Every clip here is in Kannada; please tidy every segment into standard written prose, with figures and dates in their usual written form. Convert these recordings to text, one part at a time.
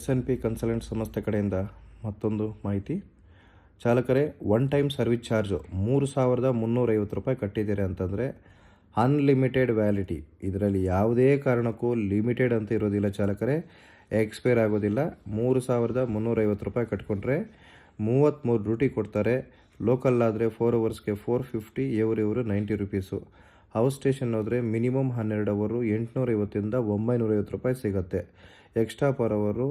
SNP ಕನ್ಸಲ್ಟೆಂಟ್ ಸಂಸ್ಥೆ ಕಡೆಯಿಂದ ಮತ್ತೊಂದು ಮಾಹಿತಿ. ಚಾಲಕರೇ, ಒನ್ ಟೈಮ್ ಸರ್ವಿಸ್ ಚಾರ್ಜು 3,350 ರೂಪಾಯಿ ಕಟ್ಟಿದ್ದೀರಿ ಅಂತಂದರೆ ಅನ್ಲಿಮಿಟೆಡ್ ವ್ಯಾಲಿಟಿ. ಇದರಲ್ಲಿ ಯಾವುದೇ ಕಾರಣಕ್ಕೂ ಲಿಮಿಟೆಡ್ ಅಂತ ಇರೋದಿಲ್ಲ ಚಾಲಕರೇ, ಎಕ್ಸ್ಪೈರ್ ಆಗೋದಿಲ್ಲ. 3,350 ರೂಪಾಯಿ ಕಟ್ಕೊಂಡ್ರೆ 33 ಡ್ಯೂಟಿ ಕೊಡ್ತಾರೆ. ಲೋಕಲ್ ಆದರೆ 4 ಅವರ್ಸ್ಗೆ 450, ಇವರು 90 ರುಪೀಸು. ಹೌಸ್ ಸ್ಟೇಷನ್ ಹೋದರೆ ಮಿನಿಮಮ್ 12 ಅವರು 850ಇಂದ 950 ರೂಪಾಯಿ ಸಿಗುತ್ತೆ. ಎಕ್ಸ್ಟ್ರಾ ಪರ್ ಅವರು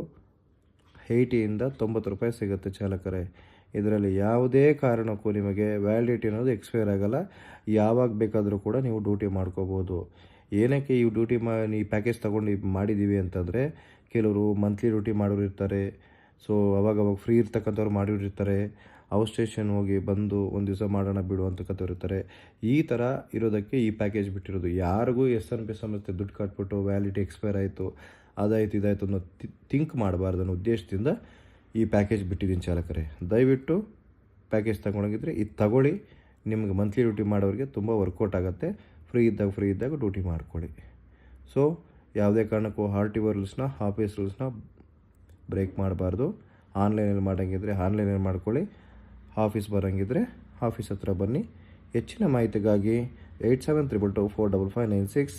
80ಇಂದ 90 ರೂಪಾಯಿ ಸಿಗುತ್ತೆ ಚಾಲಕರೇ. ಇದರಲ್ಲಿ ಯಾವುದೇ ಕಾರಣಕ್ಕೂ ನಿಮಗೆ ವ್ಯಾಲಿಡಿಟಿ ಅನ್ನೋದು ಎಕ್ಸ್ಪೈರ್ ಆಗೋಲ್ಲ. ಯಾವಾಗ ಬೇಕಾದರೂ ಕೂಡ ನೀವು ಡ್ಯೂಟಿ ಮಾಡ್ಕೋಬೋದು. ಏನಕ್ಕೆ ಈ ಡ್ಯೂಟಿ ಈ ಪ್ಯಾಕೇಜ್ ತೊಗೊಂಡು ಮಾಡಿದ್ದೀವಿ ಅಂತಂದರೆ, ಕೆಲವರು ಮಂತ್ಲಿ ಡ್ಯೂಟಿ ಮಾಡೋರು ಇರ್ತಾರೆ. ಸೊ ಅವಾಗವಾಗ ಫ್ರೀ ಇರ್ತಕ್ಕಂಥವ್ರು ಮಾಡಿರ್ತಾರೆ. ಹೌಸ್ ಸ್ಟೇಷನ್ ಹೋಗಿ ಬಂದು ಒಂದು ದಿವಸ ಮಾಡೋಣ ಬಿಡು ಅಂತಕ್ಕಂಥವ್ರು ಇರ್ತಾರೆ. ಈ ಥರ ಇರೋದಕ್ಕೆ ಈ ಪ್ಯಾಕೇಜ್ ಬಿಟ್ಟಿರೋದು. ಯಾರಿಗೂ SNP ಸಂಸ್ಥೆ ದುಡ್ಡು ಕಟ್ಬಿಟ್ಟು ವ್ಯಾಲಿಡಿಟಿ ಎಕ್ಸ್ಪೈರ್ ಆಯಿತು, ಅದಾಯಿತು ಇದಾಯಿತು ಅನ್ನೋ ಥಿಂಕ್ ಮಾಡಬಾರ್ದು ಅನ್ನೋ ಉದ್ದೇಶದಿಂದ ಈ ಪ್ಯಾಕೇಜ್ ಬಿಟ್ಟಿದ್ದೀನಿ ಚಾಲಕರೇ. ದಯವಿಟ್ಟು ಪ್ಯಾಕೇಜ್ ತೊಗೊಂಡೋಗಿದ್ರೆ ಇದು ತಗೊಳ್ಳಿ. ನಿಮಗೆ ಮಂತ್ಲಿ ಡ್ಯೂಟಿ ಮಾಡೋರಿಗೆ ತುಂಬ ವರ್ಕೌಟ್ ಆಗುತ್ತೆ. ಫ್ರೀ ಇದ್ದಾಗ ಡ್ಯೂಟಿ ಮಾಡ್ಕೊಳ್ಳಿ. ಸೊ ಯಾವುದೇ ಕಾರಣಕ್ಕೂ RTO ರೂಲ್ಸ್ನ, ಆಫೀಸ್ ರೂಲ್ಸ್ನ ಬ್ರೇಕ್ ಮಾಡಬಾರ್ದು. ಆನ್ಲೈನಲ್ಲಿ ಮಾಡೋಂಗಿದ್ರೆ ಆನ್ಲೈನಲ್ಲಿ ಮಾಡ್ಕೊಳ್ಳಿ. ಆಫೀಸ್ ಬರೋಂಗಿದ್ರೆ ಆಫೀಸ್ ಹತ್ರ ಬನ್ನಿ. ಹೆಚ್ಚಿನ ಮಾಹಿತಿಗಾಗಿ 8722245596,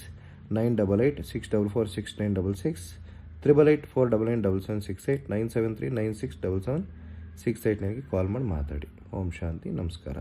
9886446966, 8884997768, 973967768 ನನಗೆ ಕಾಲ್ ಮಾಡಿ ಮಾತಾಡಿ. ಓಂ ಶಾಂತಿ, ನಮಸ್ಕಾರ.